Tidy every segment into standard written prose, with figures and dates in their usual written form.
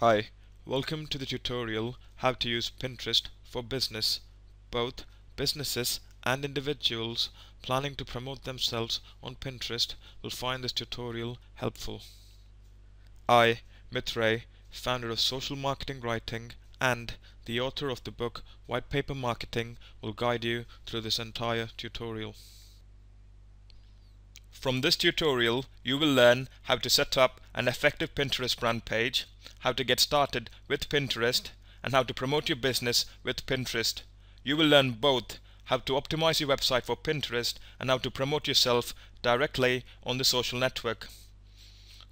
Hi, welcome to the tutorial how to use Pinterest for business. Both businesses and individuals planning to promote themselves on Pinterest will find this tutorial helpful. I, Mithray, founder of Social Marketing Writing and the author of the book White Paper Marketing, will guide you through this entire tutorial. From this tutorial, you will learn how to set up an effective Pinterest brand page, how to get started with Pinterest, and how to promote your business with Pinterest. You will learn both how to optimize your website for Pinterest and how to promote yourself directly on the social network.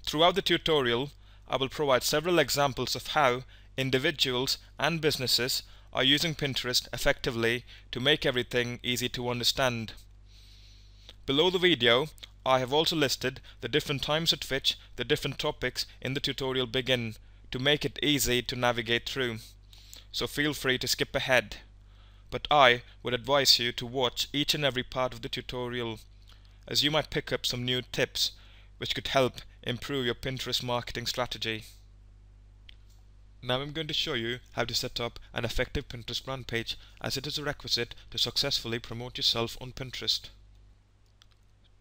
Throughout the tutorial, I will provide several examples of how individuals and businesses are using Pinterest effectively to make everything easy to understand. Below the video, I have also listed the different times at which the different topics in the tutorial begin to make it easy to navigate through, so feel free to skip ahead. But I would advise you to watch each and every part of the tutorial, as you might pick up some new tips which could help improve your Pinterest marketing strategy. Now I'm going to show you how to set up an effective Pinterest brand page, as it is a requisite to successfully promote yourself on Pinterest.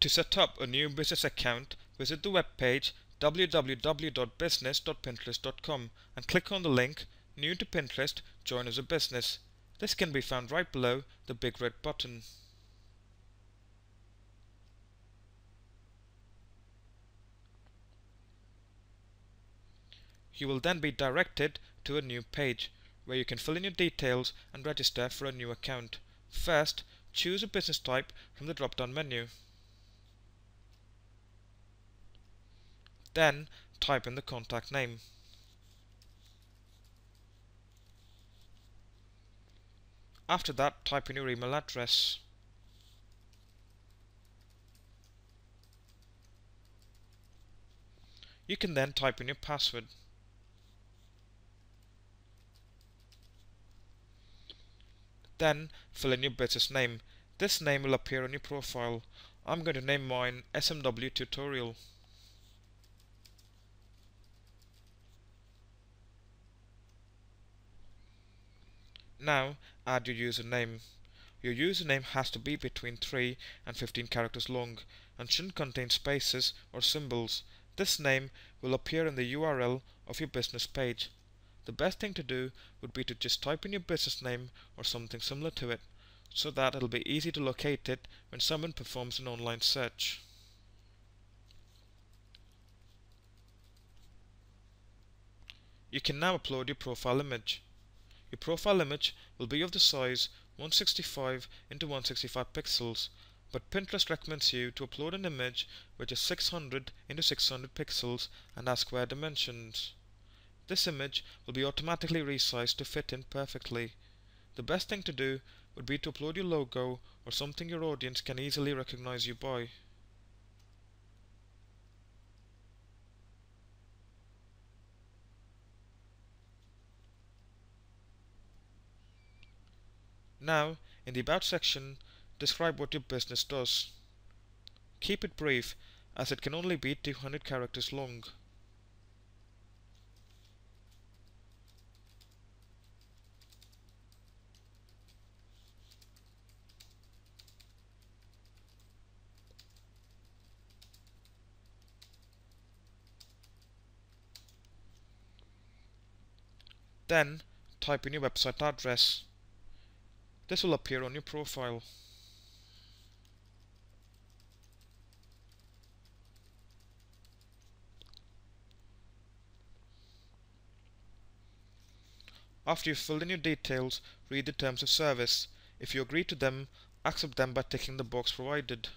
To set up a new business account, visit the webpage www.business.pinterest.com and click on the link New to Pinterest, Join as a Business. This can be found right below the big red button. You will then be directed to a new page where you can fill in your details and register for a new account. First, choose a business type from the drop-down menu. Then type in the contact name. After that, type in your email address. You can then type in your password. Then fill in your business name. This name will appear on your profile. I'm going to name mine SMW Tutorial. Now add your username. Your username has to be between 3 and 15 characters long and shouldn't contain spaces or symbols. This name will appear in the URL of your business page. The best thing to do would be to just type in your business name or something similar to it, so that it'll be easy to locate it when someone performs an online search. You can now upload your profile image. Your profile image will be of the size 165 into 165 pixels, but Pinterest recommends you to upload an image which is 600 into 600 pixels and has square dimensions. This image will be automatically resized to fit in perfectly. The best thing to do would be to upload your logo or something your audience can easily recognize you by. Now, in the About section, describe what your business does. Keep it brief, as it can only be 200 characters long. Then, type in your website address. This will appear on your profile. After you've filled in your details, read the terms of service. If you agree to them, accept them by ticking the box provided.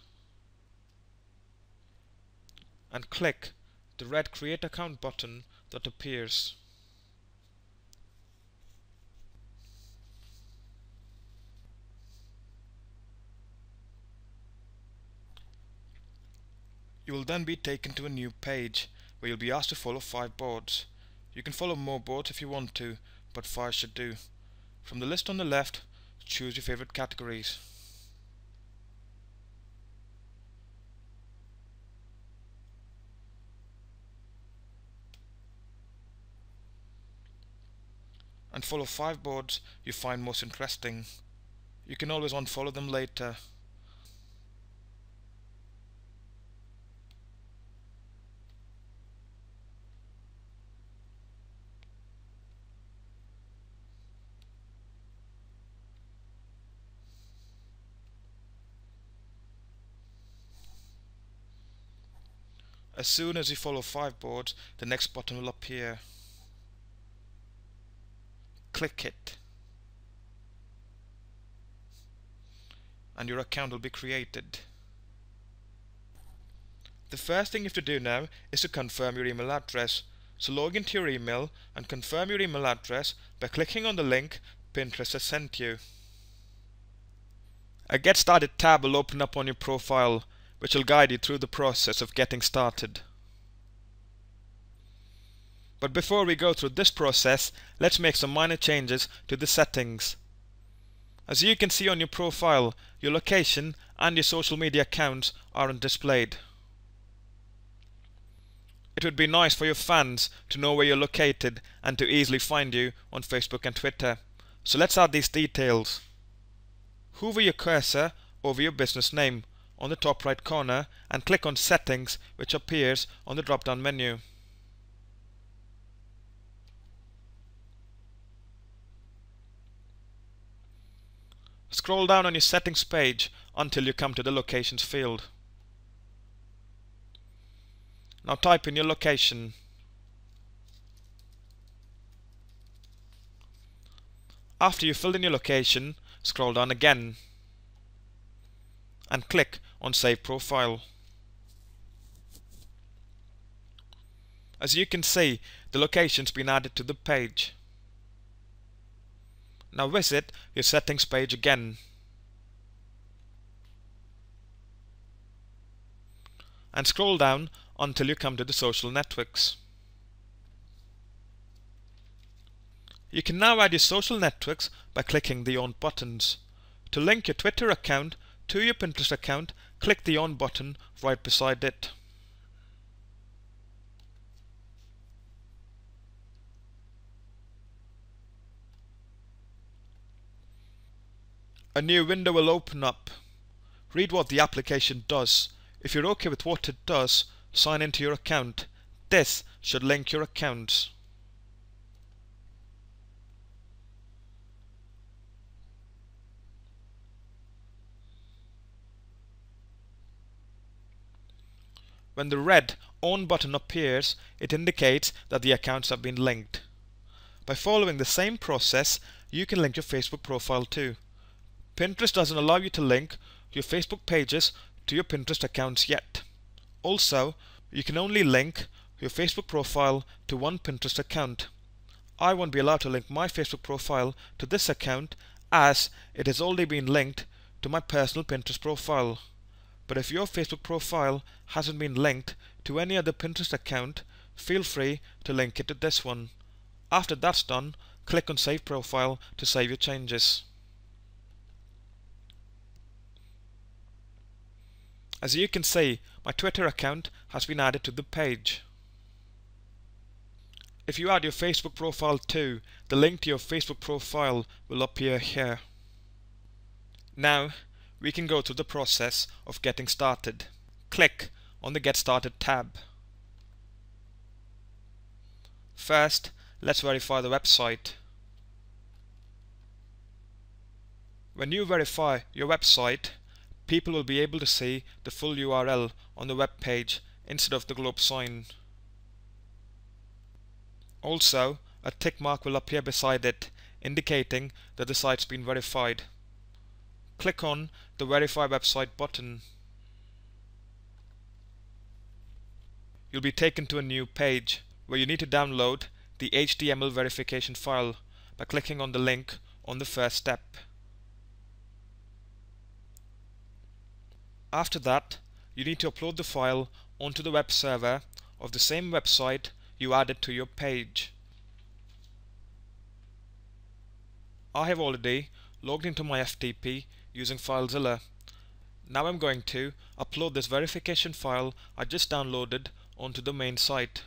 And click the red Create Account button that appears. You will then be taken to a new page where you'll be asked to follow 5 boards. You can follow more boards if you want to, but 5 should do. From the list on the left, choose your favorite categories. and follow 5 boards you find most interesting. You can always unfollow them later. As soon as you follow 5 boards, the next button will appear. Click it, and your account will be created. The first thing you have to do now is to confirm your email address. So log into your email and confirm your email address by clicking on the link Pinterest has sent you. A Get Started tab will open up on your profile, which will guide you through the process of getting started. But before we go through this process, let's make some minor changes to the settings. As you can see on your profile, your location and your social media accounts aren't displayed. It would be nice for your fans to know where you're located and to easily find you on Facebook and Twitter. So let's add these details. Hover your cursor over your business name on the top right corner and click on Settings, which appears on the drop-down menu. Scroll down on your settings page until you come to the Locations field. Now type in your location. After you've filled in your location, scroll down again and click on Save Profile. As you can see, the location's been added to the page. Now visit your settings page again and scroll down until you come to the social networks. You can now add your social networks by clicking the On buttons. To link your Twitter account to your Pinterest account, click the On button right beside it. A new window will open up. Read what the application does. If you're okay with what it does, sign into your account. This should link your accounts. When the red On button appears, it indicates that the accounts have been linked. By following the same process, you can link your Facebook profile too. Pinterest doesn't allow you to link your Facebook pages to your Pinterest accounts yet. Also, you can only link your Facebook profile to one Pinterest account. I won't be allowed to link my Facebook profile to this account as it has already been linked to my personal Pinterest profile. But if your Facebook profile hasn't been linked to any other Pinterest account, feel free to link it to this one. After that's done, click on Save Profile to save your changes. As you can see, my Twitter account has been added to the page. If you add your Facebook profile too, the link to your Facebook profile will appear here. Now, we can go through the process of getting started. Click on the Get Started tab. First, let's verify the website. When you verify your website, people will be able to see the full URL on the web page instead of the globe sign. Also, a tick mark will appear beside it, indicating that the site's been verified. Click on the Verify Website button. You'll be taken to a new page where you need to download the HTML verification file by clicking on the link on the first step. After that, you need to upload the file onto the web server of the same website you added to your page. I have already logged into my FTP using FileZilla. Now I'm going to upload this verification file I just downloaded onto the main site.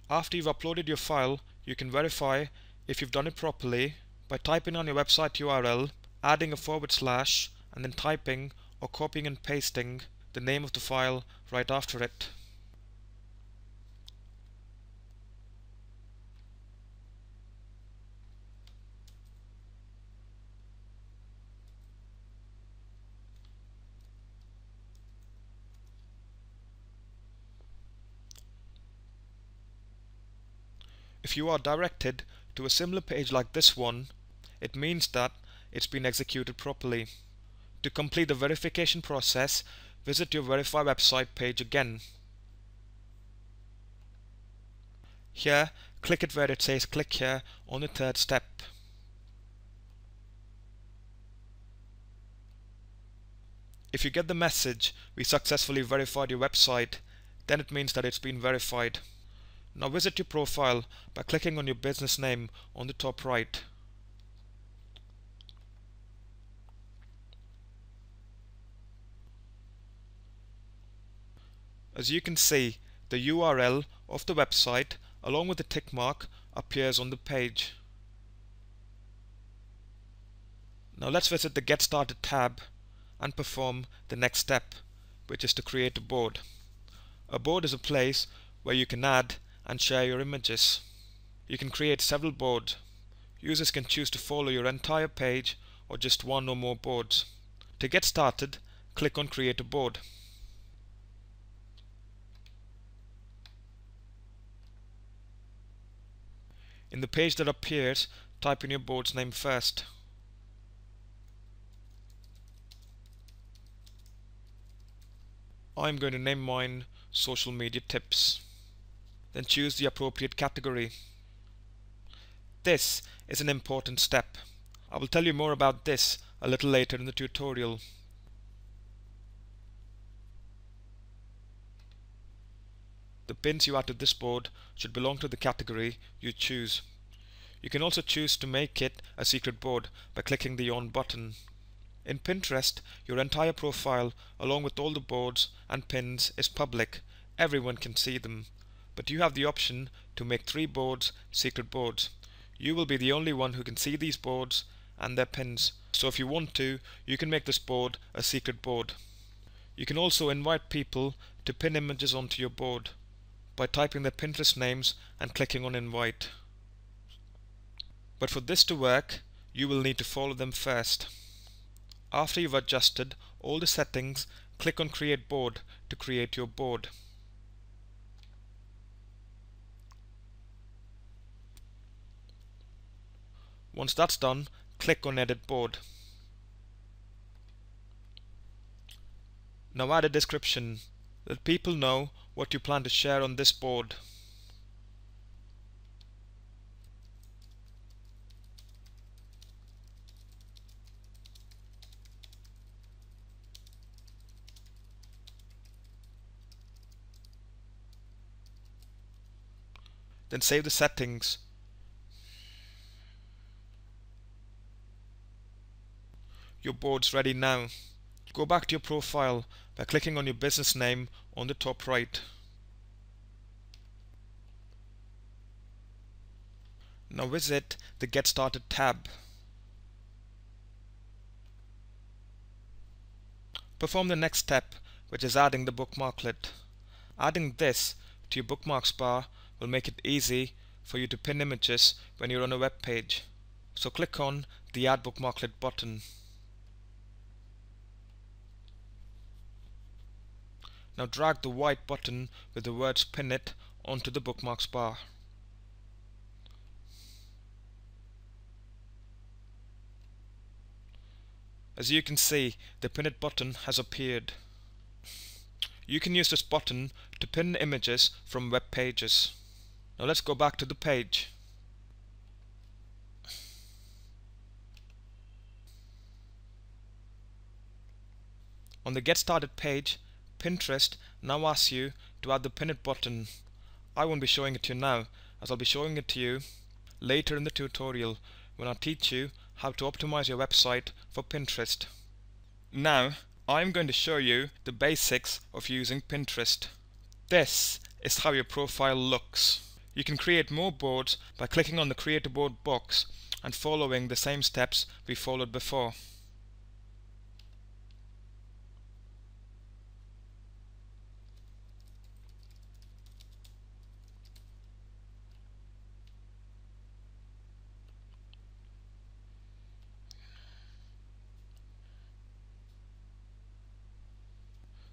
After you've uploaded your file, you can verify if you've done it properly by typing on your website URL, adding a /, and then typing or copying and pasting the name of the file right after it. If you are directed to a similar page like this one, it means that it's been executed properly. To complete the verification process, visit your Verify website page again. Here, click it where it says click here on the third step. If you get the message, we successfully verified your website, then it means that it's been verified. Now visit your profile by clicking on your business name on the top right. As you can see, the URL of the website along with the tick mark appears on the page. Now let's visit the Get Started tab and perform the next step, which is to create a board. A board is a place where you can add and share your images. You can create several boards. Users can choose to follow your entire page or just one or more boards. To get started, click on Create a Board. In the page that appears, type in your board's name first. I'm going to name mine Social Media Tips. Then choose the appropriate category. This is an important step. I will tell you more about this a little later in the tutorial. The pins you add to this board should belong to the category you choose. You can also choose to make it a secret board by clicking the On button. In Pinterest, your entire profile along with all the boards and pins is public. Everyone can see them. But you have the option to make 3 boards secret boards. You will be the only one who can see these boards and their pins. So if you want to, you can make this board a secret board. You can also invite people to pin images onto your board by typing their Pinterest names and clicking on Invite. But for this to work, you will need to follow them first. After you've adjusted all the settings, click on Create Board to create your board. Once that's done, click on Edit Board. Now add a description. Let people know what you plan to share on this board. Then save the settings. Your board's ready now. Go back to your profile by clicking on your business name on the top right. Now visit the Get Started tab. Perform the next step, which is adding the bookmarklet. Adding this to your bookmarks bar will make it easy for you to pin images when you're on a web page. So click on the Add Bookmarklet button. Now drag the white button with the words Pin It onto the bookmarks bar. As you can see, the Pin It button has appeared. You can use this button to pin images from web pages. Now let's go back to the page. On the Get Started page, Pinterest now asks you to add the Pin It button. I won't be showing it to you now, as I'll be showing it to you later in the tutorial when I teach you how to optimize your website for Pinterest. Now, I'm going to show you the basics of using Pinterest. This is how your profile looks. You can create more boards by clicking on the Create a Board box and following the same steps we followed before.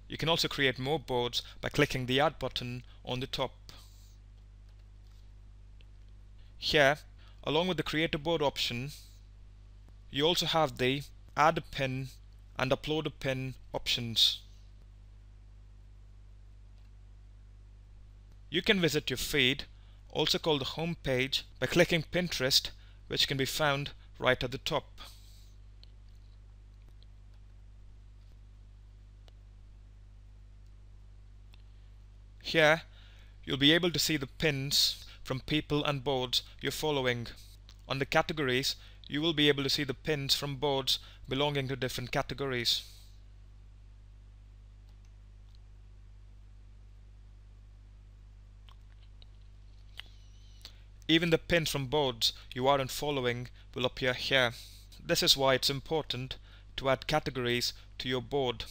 You can also create more boards by clicking the Add button on the top. Here, along with the Create a Board option, you also have the Add a Pin and Upload a Pin options. You can visit your feed, also called the home page, by clicking Pinterest, which can be found right at the top. Here, you'll be able to see the pins from people and boards you're following. On the categories, you will be able to see the pins from boards belonging to different categories. Even the pins from boards you aren't following will appear here. This is why it's important to add categories to your board.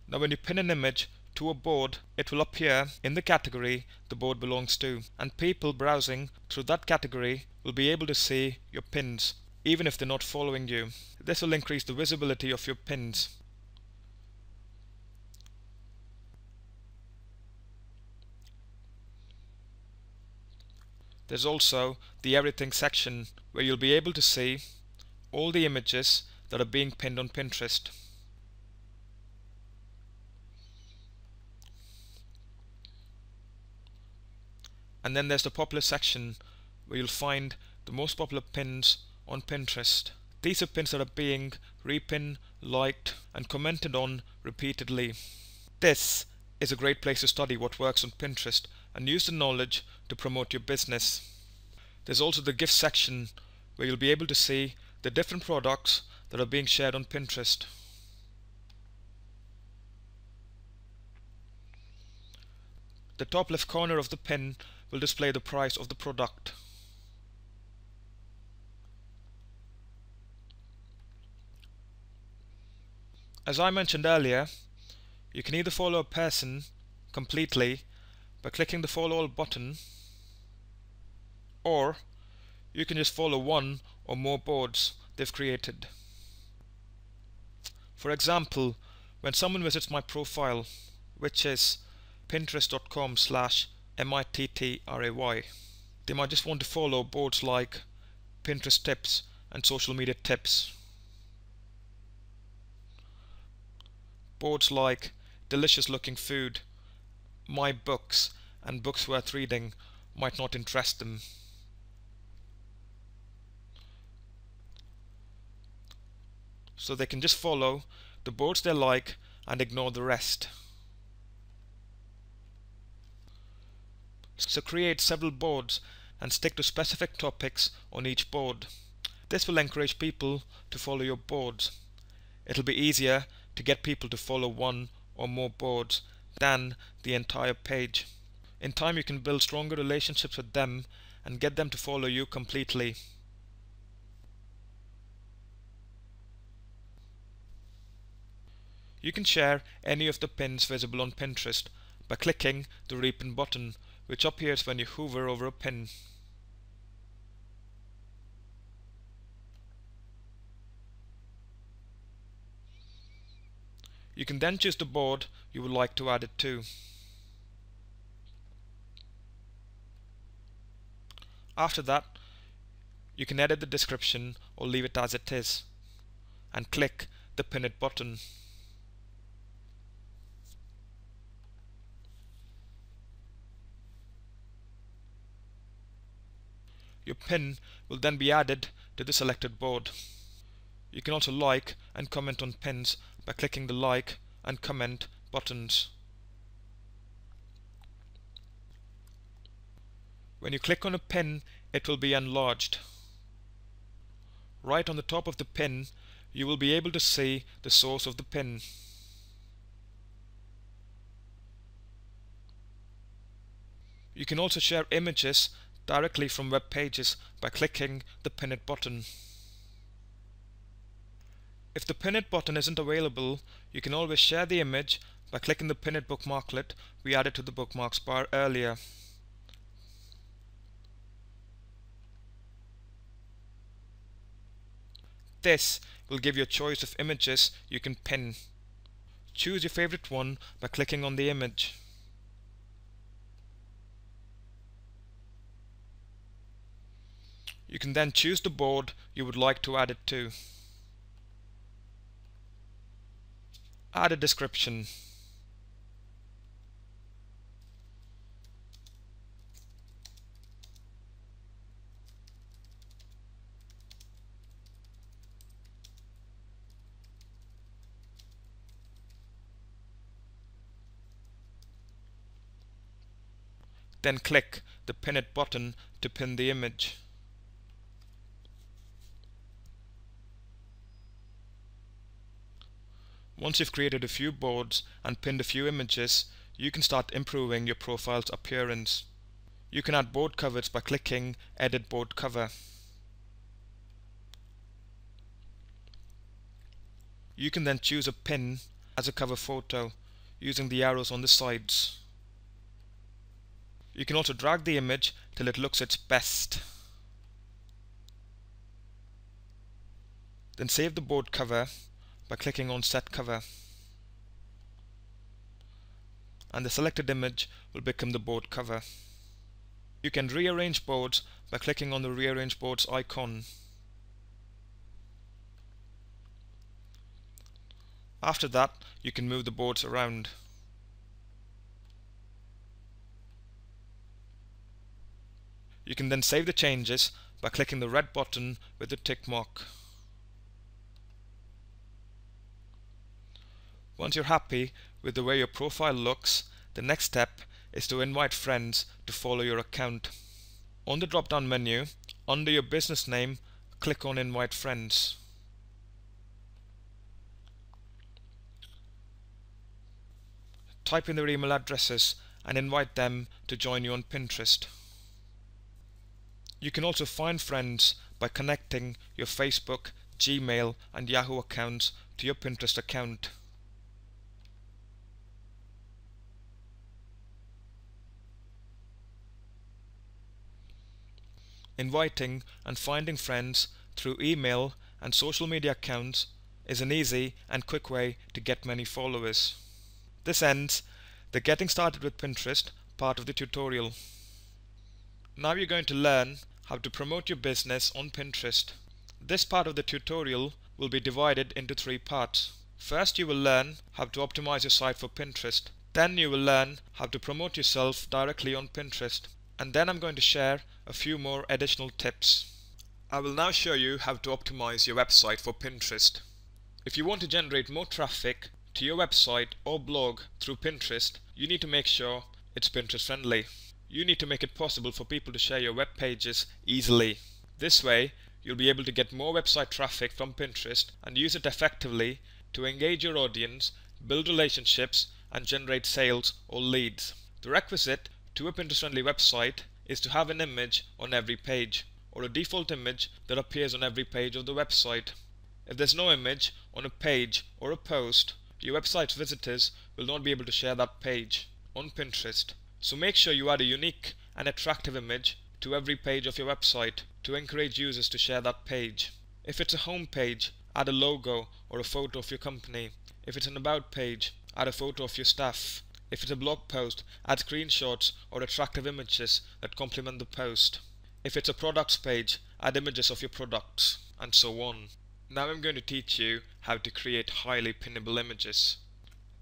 Now when you pin an image to a board, it will appear in the category the board belongs to, and people browsing through that category will be able to see your pins, even if they're not following you. This will increase the visibility of your pins. There's also the Everything section, where you'll be able to see all the images that are being pinned on Pinterest. And then there's the Popular section, where you'll find the most popular pins on Pinterest. These are pins that are being repinned, liked and commented on repeatedly. This is a great place to study what works on Pinterest and use the knowledge to promote your business. There's also the Gift section, where you'll be able to see the different products that are being shared on Pinterest. The top left corner of the pin will display the price of the product. As I mentioned earlier, you can either follow a person completely by clicking the Follow All button, or you can just follow one or more boards they've created. For example, when someone visits my profile, which is pinterest.com/mittray, they might just want to follow boards like Pinterest tips and social media tips. Boards like delicious looking food, my books and books worth reading might not interest them. So they can just follow the boards they like and ignore the rest. So create several boards and stick to specific topics on each board. This will encourage people to follow your boards. It'll be easier to get people to follow one or more boards than the entire page. In time you can build stronger relationships with them and get them to follow you completely. You can share any of the pins visible on Pinterest by clicking the Repin button, which appears when you hover over a pin. You can then choose the board you would like to add it to. After that, you can edit the description or leave it as it is, and click the Pin It button. Your pin will then be added to the selected board. You can also like and comment on pins by clicking the Like and Comment buttons. When you click on a pin, it will be enlarged. Right on the top of the pin, you will be able to see the source of the pin. You can also share images directly from web pages by clicking the Pin It button. If the Pin It button isn't available, you can always share the image by clicking the Pin It bookmarklet we added to the bookmarks bar earlier. This will give you a choice of images you can pin. Choose your favorite one by clicking on the image. You can then choose the board you would like to add it to. Add a description. Then click the Pin It button to pin the image. Once you've created a few boards and pinned a few images, you can start improving your profile's appearance. You can add board covers by clicking Edit Board Cover. You can then choose a pin as a cover photo using the arrows on the sides. You can also drag the image till it looks its best. Then save the board cover by clicking on Set Cover. And the selected image will become the board cover. You can rearrange boards by clicking on the Rearrange Boards icon. After that, you can move the boards around. You can then save the changes by clicking the red button with the tick mark. Once you're happy with the way your profile looks, the next step is to invite friends to follow your account. On the drop-down menu, under your business name, click on Invite Friends. Type in their email addresses and invite them to join you on Pinterest. You can also find friends by connecting your Facebook, Gmail and Yahoo accounts to your Pinterest account. Inviting and finding friends through email and social media accounts is an easy and quick way to get many followers. This ends the Getting Started with Pinterest part of the tutorial. Now you're going to learn how to promote your business on Pinterest. This part of the tutorial will be divided into 3 parts. First, you will learn how to optimize your site for Pinterest. Then you will learn how to promote yourself directly on Pinterest. And then I'm going to share a few more additional tips. I will now show you how to optimize your website for Pinterest. If you want to generate more traffic to your website or blog through Pinterest, you need to make sure it's Pinterest friendly. You need to make it possible for people to share your web pages easily. This way, you'll be able to get more website traffic from Pinterest and use it effectively to engage your audience, build relationships, and generate sales or leads. The requisite to a Pinterest-friendly website is to have an image on every page, or a default image that appears on every page of the website. If there's no image on a page or a post, your website's visitors will not be able to share that page on Pinterest. So make sure you add a unique and attractive image to every page of your website to encourage users to share that page. If it's a home page, add a logo or a photo of your company. If it's an about page, add a photo of your staff. If it's a blog post, add screenshots or attractive images that complement the post. If it's a products page, add images of your products, and so on. Now I'm going to teach you how to create highly pinnable images.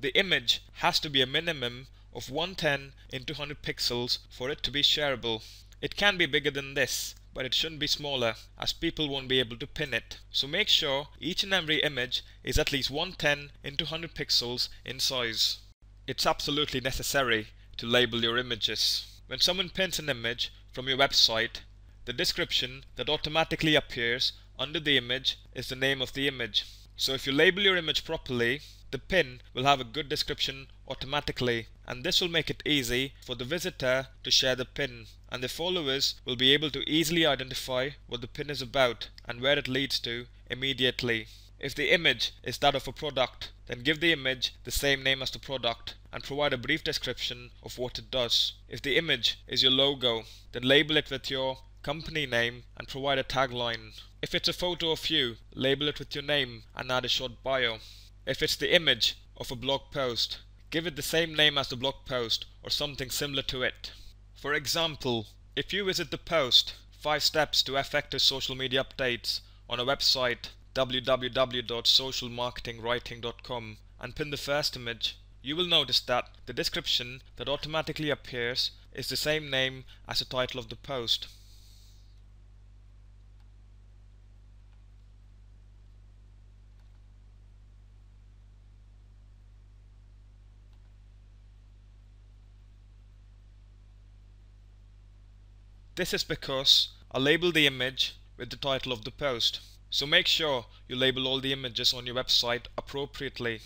The image has to be a minimum of 110 into 100 pixels for it to be shareable. It can be bigger than this, but it shouldn't be smaller, as people won't be able to pin it. So make sure each and every image is at least 110 into 100 pixels in size. It's absolutely necessary to label your images. When someone pins an image from your website, the description that automatically appears under the image is the name of the image. So if you label your image properly, the pin will have a good description automatically. and this will make it easy for the visitor to share the pin, and the followers will be able to easily identify what the pin is about and where it leads to immediately. If the image is that of a product, then give the image the same name as the product and provide a brief description of what it does. If the image is your logo, then label it with your company name and provide a tagline. If it's a photo of you, label it with your name and add a short bio. If it's the image of a blog post, give it the same name as the blog post or something similar to it. For example, if you visit the post 5 steps to effective social media updates on a website www.socialmarketingwriting.com and pin the first image, you will notice that the description that automatically appears is the same name as the title of the post. This is because I labeled the image with the title of the post. So make sure you label all the images on your website appropriately.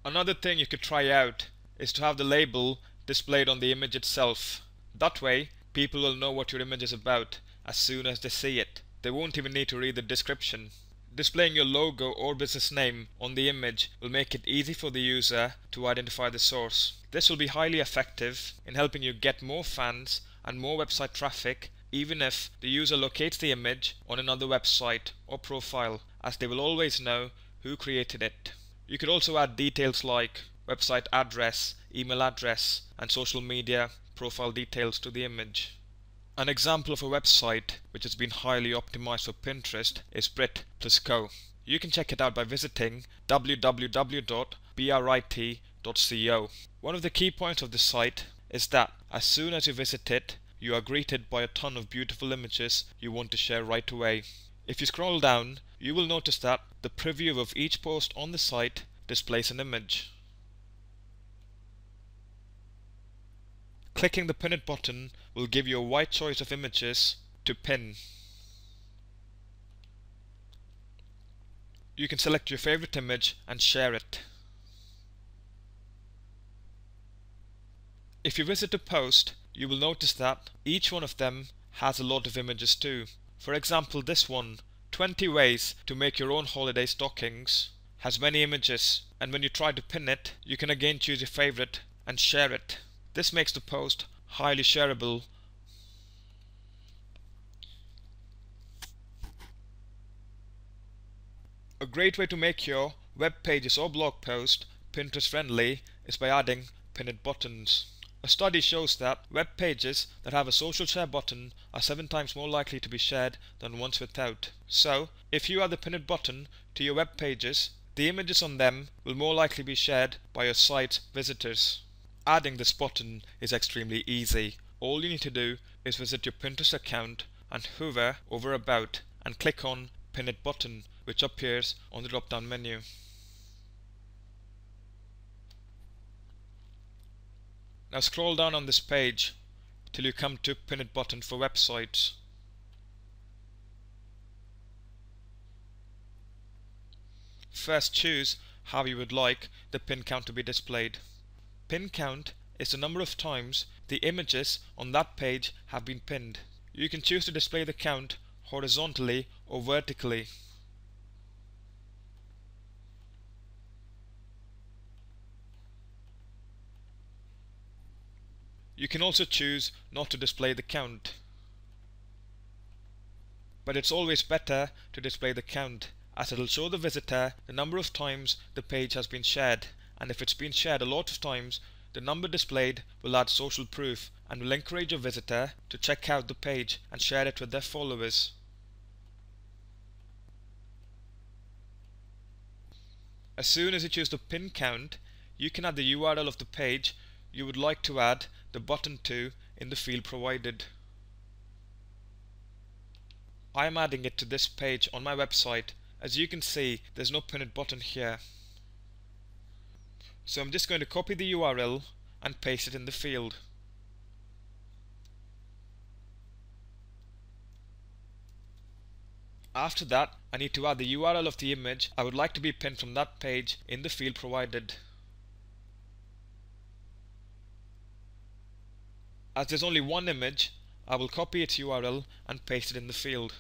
Another thing you could try out is to have the label displayed on the image itself. That way, people will know what your image is about as soon as they see it. They won't even need to read the description. Displaying your logo or business name on the image will make it easy for the user to identify the source. This will be highly effective in helping you get more fans and more website traffic, even if the user locates the image on another website or profile, as they will always know who created it. You could also add details like website address, email address, and social media profile details to the image. An example of a website which has been highly optimized for Pinterest is Brit+Co. You can check it out by visiting www.brit.co. One of the key points of the site is that as soon as you visit it, you are greeted by a ton of beautiful images you want to share right away. If you scroll down, you will notice that the preview of each post on the site displays an image. Clicking the Pin It button will give you a wide choice of images to pin. You can select your favorite image and share it. If you visit a post, you will notice that each one of them has a lot of images too. For example, this one, 20 ways to make your own holiday stockings, has many images, and when you try to pin it, you can again choose your favorite and share it. This makes the post highly shareable. A great way to make your web pages or blog post Pinterest friendly is by adding Pin It buttons. A study shows that web pages that have a social share button are 7 times more likely to be shared than ones without. So, if you add the Pin It button to your web pages, the images on them will more likely be shared by your site's visitors. Adding this button is extremely easy. All you need to do is visit your Pinterest account and hover over About and click on Pin It button, which appears on the drop down menu. Now scroll down on this page till you come to Pin It button for websites. First choose how you would like the pin count to be displayed. Pin count is the number of times the images on that page have been pinned. You can choose to display the count horizontally or vertically. You can also choose not to display the count. But it's always better to display the count, as it will show the visitor the number of times the page has been shared, and if it's been shared a lot of times, the number displayed will add social proof and will encourage your visitor to check out the page and share it with their followers. As soon as you choose the pin count, you can add the URL of the page you would like to add the button to in the field provided. I am adding it to this page on my website. As you can see, there's no Pin It button here. So I'm just going to copy the URL and paste it in the field. After that, I need to add the URL of the image I would like to be pinned from that page in the field provided. As there's only one image, I will copy its URL and paste it in the field.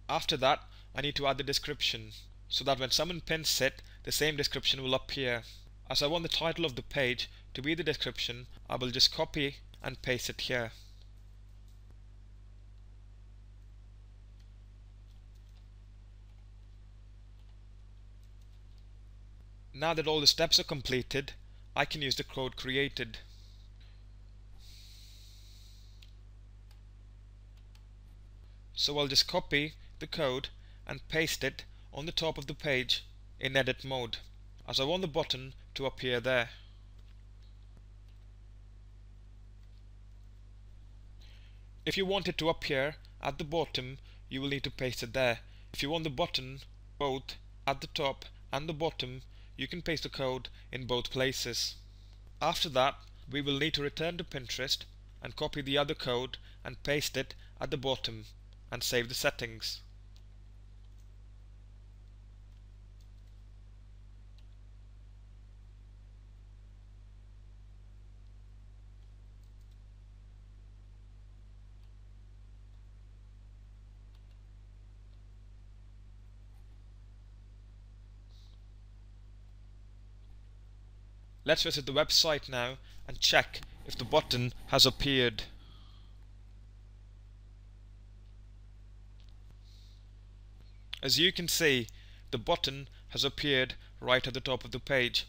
After that, I need to add the description, so that when someone pins it, the same description will appear. As I want the title of the page to be the description, I will just copy and paste it here. Now that all the steps are completed, I can use the code created. So I'll just copy the code and paste it on the top of the page in edit mode, as I want the button to appear there. If you want it to appear at the bottom, you will need to paste it there. If you want the button both at the top and the bottom, you can paste the code in both places. After that, we will need to return to Pinterest and copy the other code and paste it at the bottom and save the settings. Let's visit the website now and check if the button has appeared. As you can see, the button has appeared right at the top of the page,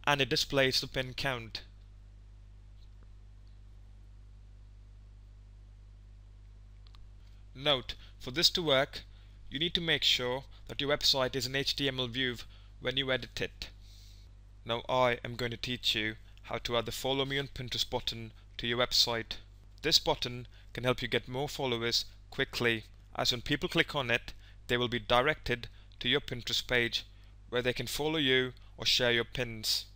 and it displays the pin count. Note, for this to work, you need to make sure that your website is an HTML view when you edit it. Now I am going to teach you how to add the Follow Me on Pinterest button to your website. This button can help you get more followers quickly, as when people click on it, they will be directed to your Pinterest page where they can follow you or share your pins.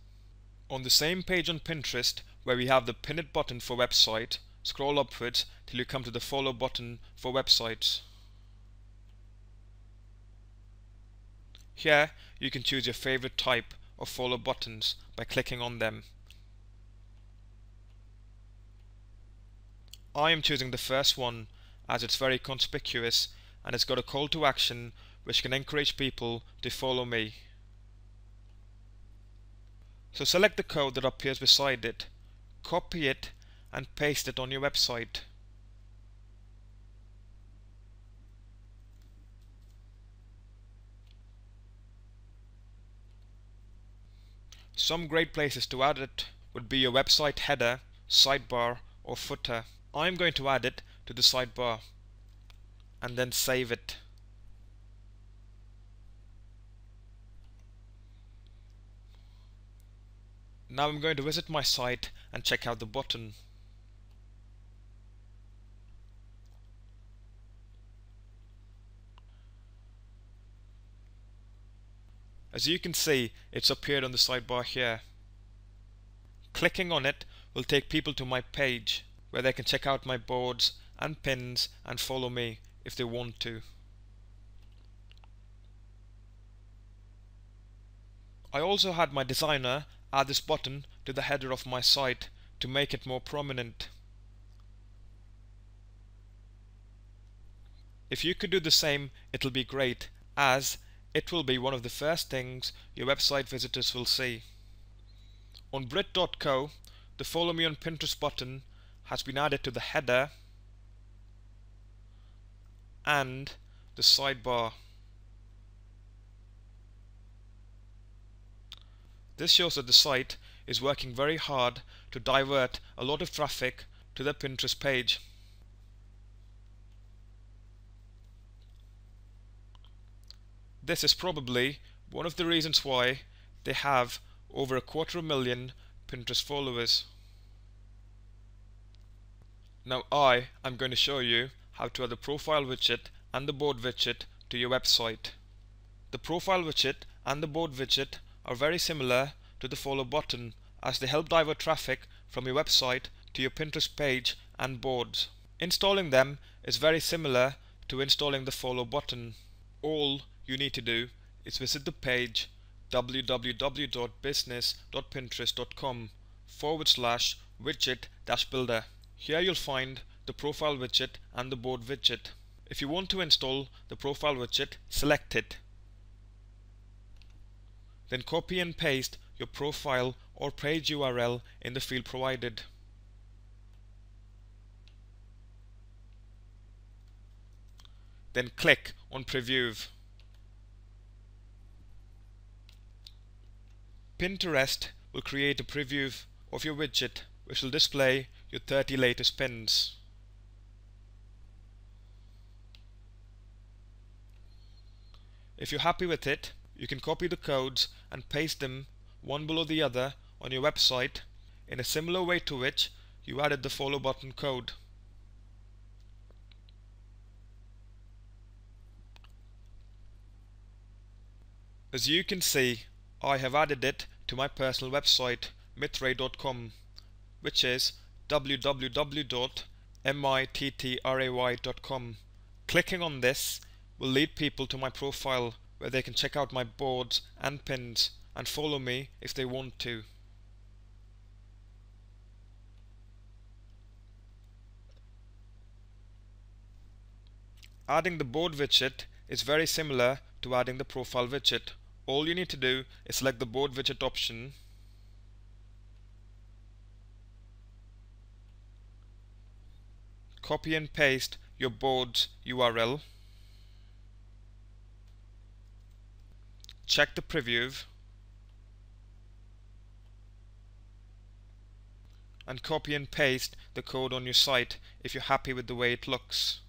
On the same page on Pinterest where we have the Pin It button for website, scroll upwards till you come to the Follow button for websites. Here you can choose your favorite type of follow buttons by clicking on them. I am choosing the first one as it's very conspicuous and it's got a call to action which can encourage people to follow me. So select the code that appears beside it, copy it and paste it on your website. Some great places to add it would be your website header, sidebar or footer. I'm going to add it to the sidebar and then save it. Now I'm going to visit my site and check out the button. As you can see, it's appeared on the sidebar here. Clicking on it will take people to my page where they can check out my boards and pins and follow me if they want to. I also had my designer add this button to the header of my site to make it more prominent. If you could do the same, it'll be great, as it will be one of the first things your website visitors will see. On Brit.co, the Follow Me on Pinterest button has been added to the header and the sidebar. This shows that the site is working very hard to divert a lot of traffic to their Pinterest page. This is probably one of the reasons why they have over 250,000 Pinterest followers. Now I am going to show you how to add the profile widget and the board widget to your website. The profile widget and the board widget are very similar to the follow button, as they help divert traffic from your website to your Pinterest page and boards. Installing them is very similar to installing the follow button. All you need to do is visit the page, www.business.pinterest.com/widget-builder. Here you'll find the profile widget and the board widget. If you want to install the profile widget, select it. Then copy and paste your profile or page URL in the field provided. Then click on Preview. Pinterest will create a preview of your widget which will display your 30 latest pins. If you're happy with it, you can copy the codes and paste them one below the other on your website in a similar way to which you added the follow button code. As you can see, I have added it to my personal website mithray.com, which is www.mittray.com. Clicking on this will lead people to my profile where they can check out my boards and pins and follow me if they want to. Adding the board widget is very similar to adding the profile widget. All you need to do is select the board widget option, copy and paste your board's URL, check the preview, and copy and paste the code on your site if you're happy with the way it looks.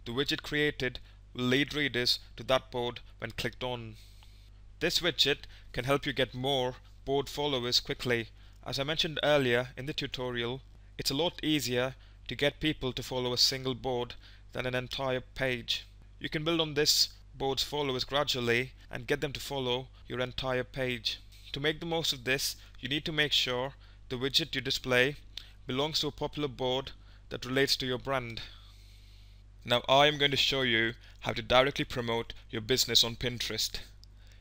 The widget created will lead readers to that board when clicked on. This widget can help you get more board followers quickly. As I mentioned earlier in the tutorial, it's a lot easier to get people to follow a single board than an entire page. You can build on this board's followers gradually and get them to follow your entire page. To make the most of this, you need to make sure the widget you display belongs to a popular board that relates to your brand. Now I am going to show you how to directly promote your business on Pinterest.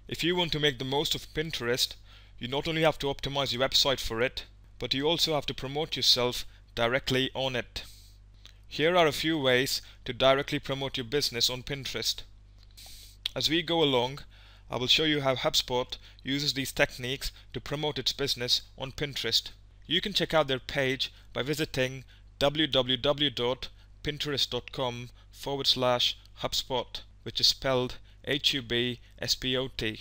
If you want to make the most of Pinterest, you not only have to optimize your website for it, but you also have to promote yourself directly on it. Here are a few ways to directly promote your business on Pinterest. As we go along, I will show you how HubSpot uses these techniques to promote its business on Pinterest. You can check out their page by visiting www.pinterest.com/HubSpot, which is spelled HUBSPOT.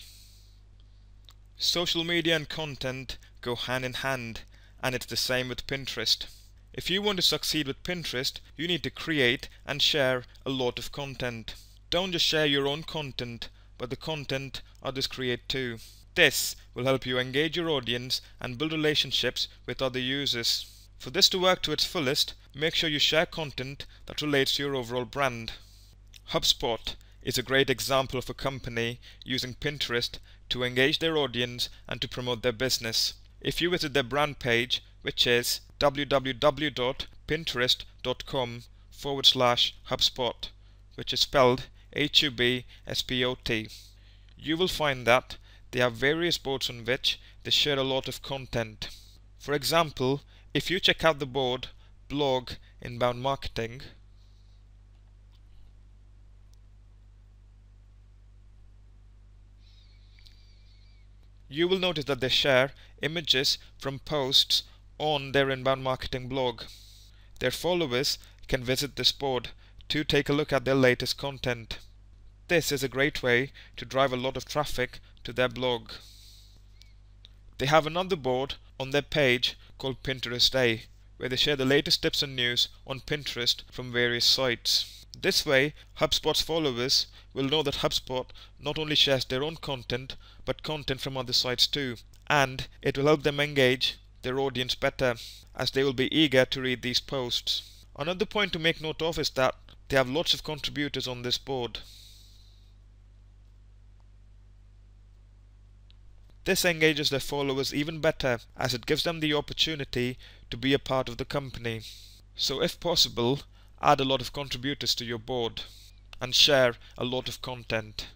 Social media and content go hand in hand, and it's the same with Pinterest. If you want to succeed with Pinterest, you need to create and share a lot of content. Don't just share your own content, but the content others create too. This will help you engage your audience and build relationships with other users. For this to work to its fullest, make sure you share content that relates to your overall brand. HubSpot is a great example of a company using Pinterest to engage their audience and to promote their business. If you visit their brand page, which is www.pinterest.com/HubSpot, which is spelled HUBSPOT, you will find that they have various boards on which they share a lot of content. For example, if you check out the board Blog Inbound Marketing, you will notice that they share images from posts on their inbound marketing blog. Their followers can visit this board to take a look at their latest content. This is a great way to drive a lot of traffic to their blog. They have another board on their page called Pinterest Day, where they share the latest tips and news on Pinterest from various sites. This way, HubSpot's followers will know that HubSpot not only shares their own content, but content from other sites too, and it will help them engage their audience better, as they will be eager to read these posts. Another point to make note of is that they have lots of contributors on this board. This engages their followers even better, as it gives them the opportunity to be a part of the company. So if possible, Add a lot of contributors to your board and share a lot of content.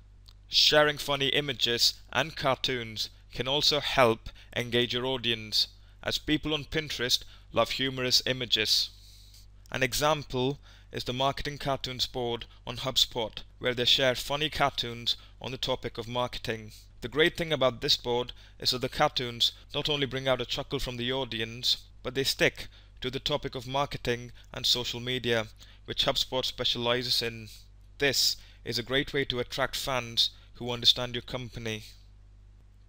Sharing funny images and cartoons can also help engage your audience, as people on Pinterest love humorous images. An example is the marketing cartoons board on HubSpot, where they share funny cartoons on the topic of marketing. The great thing about this board is that the cartoons not only bring out a chuckle from the audience, but they stick to the topic of marketing and social media, which HubSpot specializes in. This is a great way to attract fans who understand your company.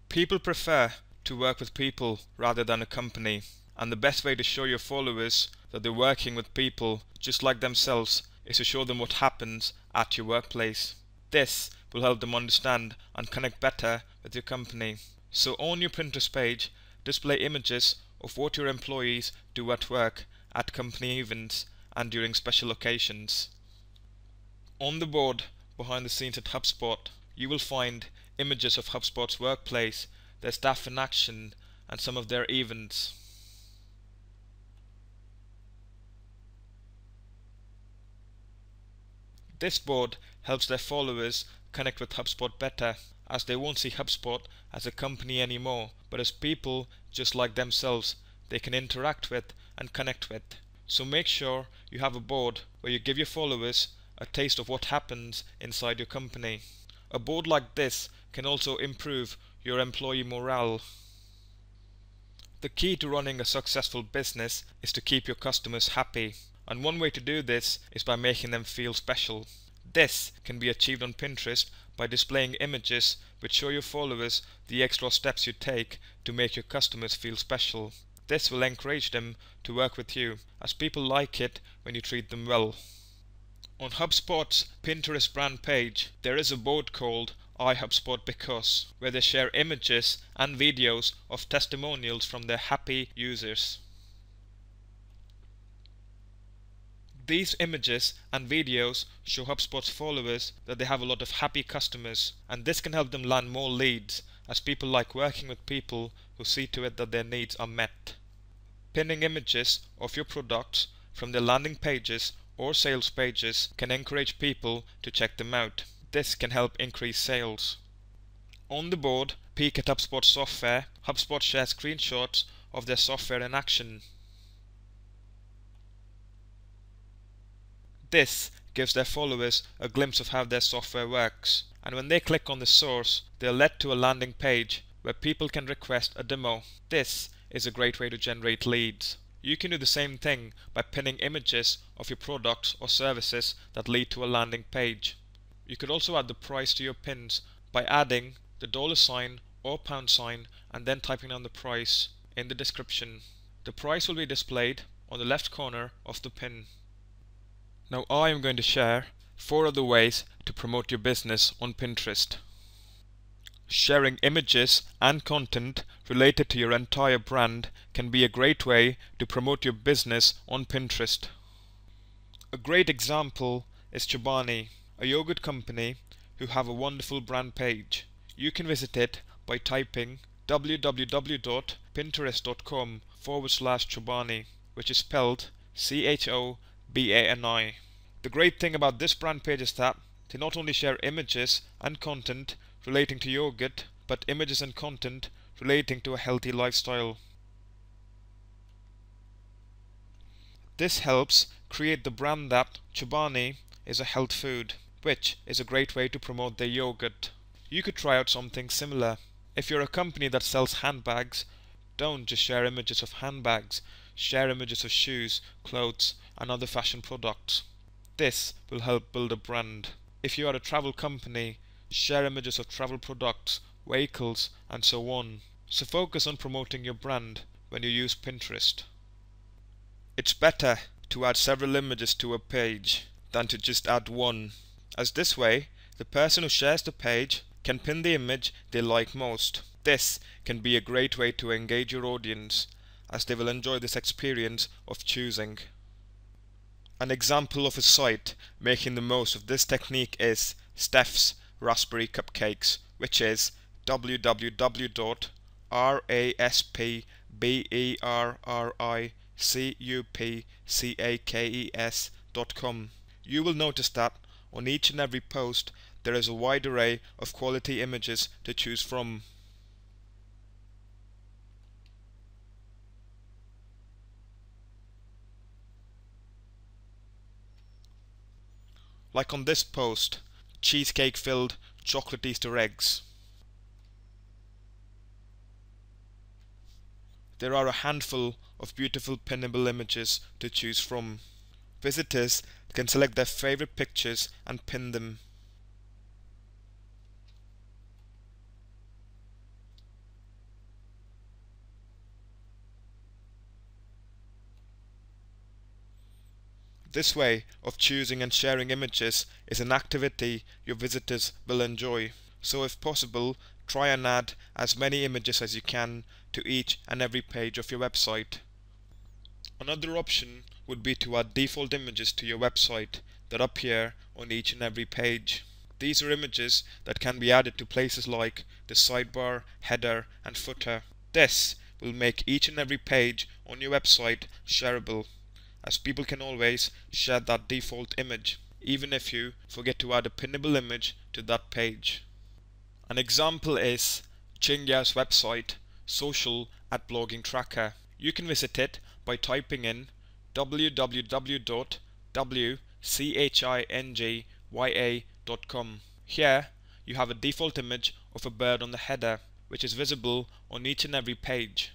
People prefer to work with people rather than a company, and the best way to show your followers that they're working with people just like themselves is to show them what happens at your workplace. This will help them understand and connect better with your company. So on your Pinterest page, display images of what your employees do at work, at company events, and during special occasions. On the board behind the scenes at HubSpot, you will find images of HubSpot's workplace, their staff in action, and some of their events. This board helps their followers connect with HubSpot better, as they won't see HubSpot as a company anymore, but as people just like themselves they can interact with and connect with. So make sure you have a board where you give your followers a taste of what happens inside your company. A board like this can also improve your employee morale. The key to running a successful business is to keep your customers happy, and one way to do this is by making them feel special. This can be achieved on Pinterest by displaying images which show your followers the extra steps you take to make your customers feel special. This will encourage them to work with you, as people like it when you treat them well. On HubSpot's Pinterest brand page, there is a board called I HubSpot Because, where they share images and videos of testimonials from their happy users. These images and videos show HubSpot's followers that they have a lot of happy customers, and this can help them land more leads, as people like working with people who see to it that their needs are met. Pinning images of your products from their landing pages or sales pages can encourage people to check them out. This can help increase sales. On the board, peek at HubSpot software. HubSpot shares screenshots of their software in action. This gives their followers a glimpse of how their software works, and when they click on the source, they are led to a landing page where people can request a demo. This is a great way to generate leads. You can do the same thing by pinning images of your products or services that lead to a landing page. You could also add the price to your pins by adding the $ or £sign and then typing down the price in the description. The price will be displayed on the left corner of the pin. Now I am going to share 4 other ways to promote your business on Pinterest. Sharing images and content related to your entire brand can be a great way to promote your business on Pinterest. A great example is Chobani, a yogurt company who have a wonderful brand page. You can visit it by typing www.pinterest.com/Chobani, which is spelled CHOBANI. The great thing about this brand page is that they not only share images and content relating to yogurt, but images and content relating to a healthy lifestyle. This helps create the brand that Chobani is a health food, which is a great way to promote their yogurt. You could try out something similar. If you're a company that sells handbags, don't just share images of handbags, share images of shoes, clothes, and other fashion products. This will help build a brand. If you are a travel company, share images of travel products, vehicles, and so on. So focus on promoting your brand when you use Pinterest. It's better to add several images to a page than to just add one, as this way the person who shares the page can pin the image they like most. This can be a great way to engage your audience, as they will enjoy this experience of choosing. An example of a site making the most of this technique is Steph's Raspberry Cupcakes, which is www.raspberrycupcakes.com. Widgets.com. You will notice that on each and every post there is a wide array of quality images to choose from. Like on this post, cheesecake filled chocolate Easter eggs. There are a handful of beautiful pinnable images to choose from. Visitors can select their favorite pictures and pin them. This way of choosing and sharing images is an activity your visitors will enjoy. So if possible, try and add as many images as you can to each and every page of your website. Another option would be to add default images to your website that appear on each and every page. These are images that can be added to places like the sidebar, header and footer. This will make each and every page on your website shareable, as people can always share that default image, even if you forget to add a pinnable image to that page. An example is Chingy's website, social@blogging tracker. You can visit it by typing in www.wchingya.com. Here you have a default image of a bird on the header, which is visible on each and every page.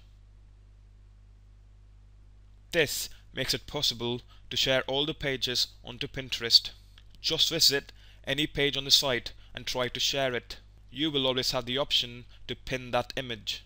This makes it possible to share all the pages onto Pinterest. Just visit any page on the site and try to share it. You will always have the option to pin that image.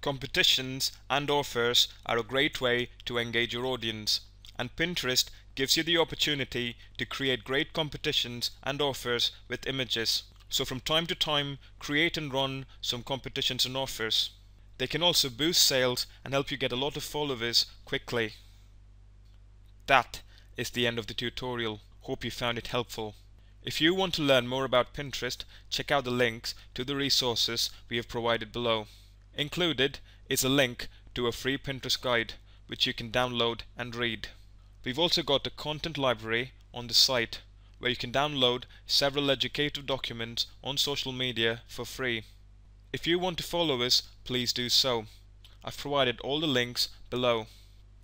Competitions and offers are a great way to engage your audience, and Pinterest gives you the opportunity to create great competitions and offers with images. So from time to time, create and run some competitions and offers. They can also boost sales and help you get a lot of followers quickly. That is the end of the tutorial. Hope you found it helpful. If you want to learn more about Pinterest, check out the links to the resources we have provided below. Included is a link to a free Pinterest guide, which you can download and read. We've also got a content library on the site, where you can download several educative documents on social media for free. If you want to follow us, please do so. I've provided all the links below.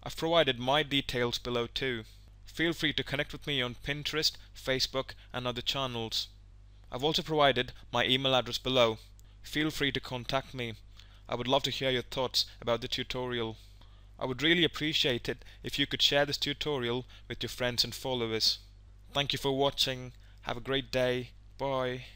I've provided my details below too. Feel free to connect with me on Pinterest, Facebook and other channels. I've also provided my email address below. Feel free to contact me. I would love to hear your thoughts about the tutorial. I would really appreciate it if you could share this tutorial with your friends and followers. Thank you for watching. Have a great day. Bye.